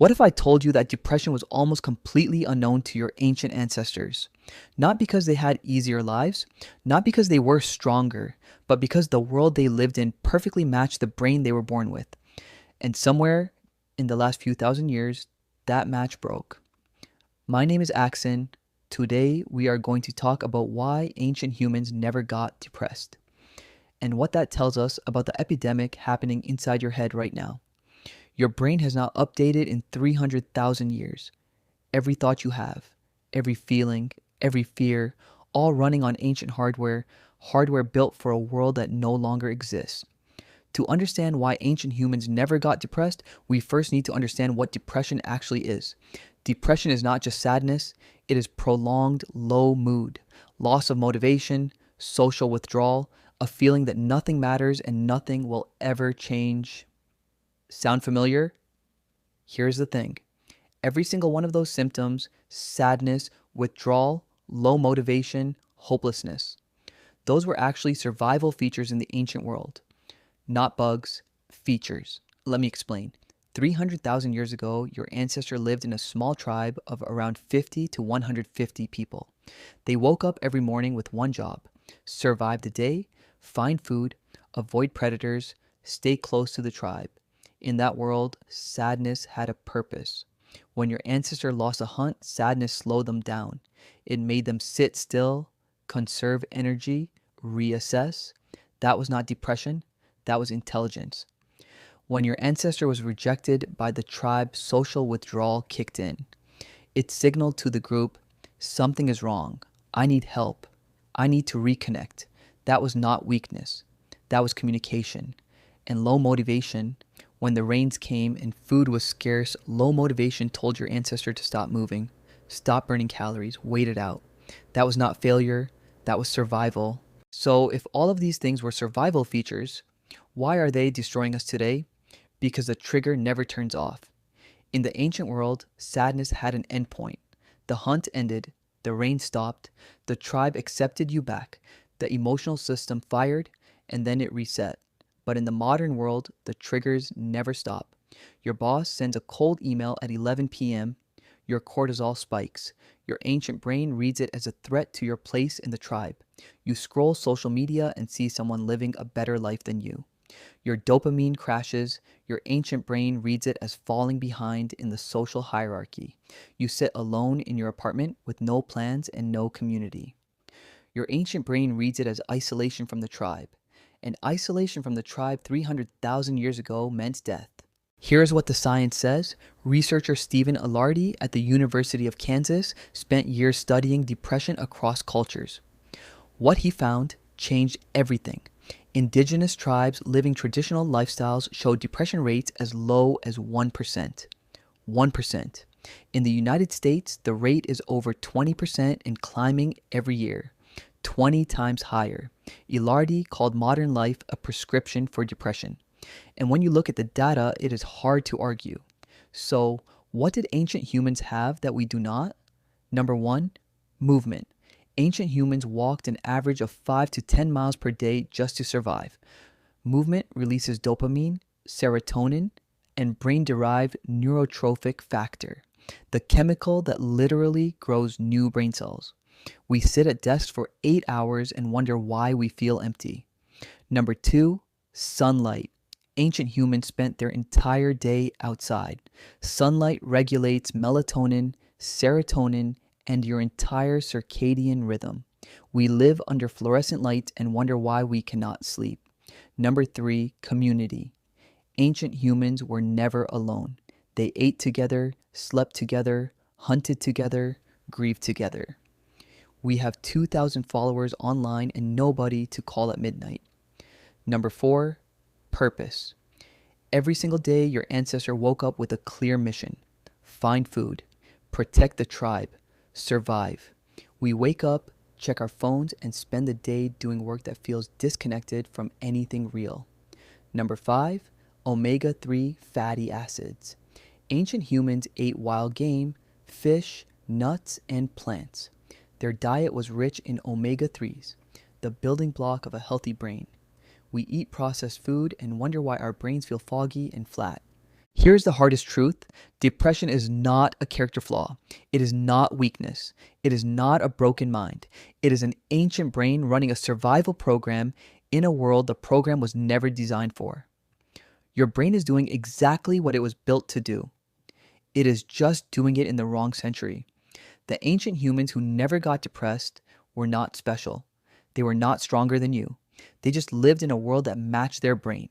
What if I told you that depression was almost completely unknown to your ancient ancestors? Not because they had easier lives, not because they were stronger, but because the world they lived in perfectly matched the brain they were born with. And somewhere in the last few thousand years, that match broke. My name is Axon. Today, we are going to talk about why ancient humans never got depressed and what that tells us about the epidemic happening inside your head right now. Your brain has not updated in 300,000 years. Every thought you have, every feeling, every fear, all running on ancient hardware built for a world that no longer exists. To understand why ancient humans never got depressed, we first need to understand what depression actually is. Depression is not just sadness, it is prolonged low mood, loss of motivation, social withdrawal, a feeling that nothing matters and nothing will ever change. Sound familiar? Here's the thing. Every single one of those symptoms, sadness, withdrawal, low motivation, hopelessness, those were actually survival features in the ancient world. Not bugs, features. Let me explain. 300,000 years ago, your ancestor lived in a small tribe of around 50 to 150 people. They woke up every morning with one job: survive the day, find food, avoid predators, stay close to the tribe. In that world, sadness had a purpose. When your ancestor lost a hunt, sadness slowed them down. It made them sit still, conserve energy, reassess. That was not depression, that was intelligence. When your ancestor was rejected by the tribe, social withdrawal kicked in. It signaled to the group, something is wrong. I need help. I need to reconnect. That was not weakness. That was communication. And low motivation, when the rains came and food was scarce, low motivation told your ancestor to stop moving, stop burning calories, wait it out. That was not failure. That was survival. So if all of these things were survival features, why are they destroying us today? Because the trigger never turns off. In the ancient world, sadness had an endpoint. The hunt ended, the rain stopped, the tribe accepted you back, the emotional system fired, and then it reset. But in the modern world, the triggers never stop. Your boss sends a cold email at 11 p.m., your cortisol spikes. Your ancient brain reads it as a threat to your place in the tribe. You scroll social media and see someone living a better life than you. Your dopamine crashes, your ancient brain reads it as falling behind in the social hierarchy. You sit alone in your apartment with no plans and no community. Your ancient brain reads it as isolation from the tribe. And isolation from the tribe 300,000 years ago meant death. Here's what the science says. Researcher Stephen Ilardi at the University of Kansas spent years studying depression across cultures. What he found changed everything. Indigenous tribes living traditional lifestyles showed depression rates as low as 1%. 1%. In the United States, the rate is over 20% and climbing every year. 20 times higher. Ilardi called modern life a prescription for depression. And when you look at the data, it is hard to argue. So, what did ancient humans have that we do not? Number one, movement. Ancient humans walked an average of 5 to 10 miles per day just to survive. Movement releases dopamine, serotonin, and brain-derived neurotrophic factor, the chemical that literally grows new brain cells. We sit at desks for 8 hours and wonder why we feel empty. Number two, sunlight. Ancient humans spent their entire day outside. Sunlight regulates melatonin, serotonin, and your entire circadian rhythm. We live under fluorescent lights and wonder why we cannot sleep. Number three, community. Ancient humans were never alone. They ate together, slept together, hunted together, grieved together. We have 2,000 followers online and nobody to call at midnight. Number four, purpose. Every single day, your ancestor woke up with a clear mission. Find food, protect the tribe, survive. We wake up, check our phones, and spend the day doing work that feels disconnected from anything real. Number five, omega-3 fatty acids. Ancient humans ate wild game, fish, nuts, and plants. Their diet was rich in omega-3s, the building block of a healthy brain. We eat processed food and wonder why our brains feel foggy and flat. Here's the hardest truth: depression is not a character flaw, it is not weakness, it is not a broken mind. It is an ancient brain running a survival program in a world the program was never designed for. Your brain is doing exactly what it was built to do. It is just doing it in the wrong century. The ancient humans who never got depressed were not special. They were not stronger than you. They just lived in a world that matched their brain.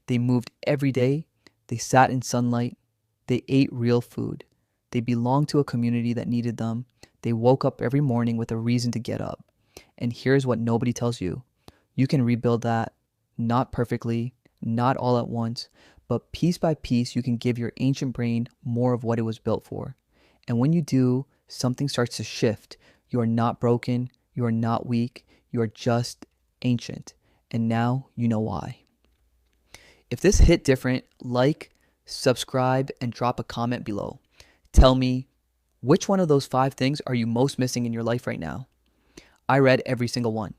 They moved every day. They sat in sunlight. They ate real food. They belonged to a community that needed them. They woke up every morning with a reason to get up. And here's what nobody tells you: you can rebuild that, not perfectly, not all at once, but piece by piece, you can give your ancient brain more of what it was built for. And when you do, something starts to shift. You are not broken. You are not weak. You are just ancient. And now you know why. If this hit different, like, subscribe, and drop a comment below. Tell me, which one of those 5 things are you most missing in your life right now? I read every single one.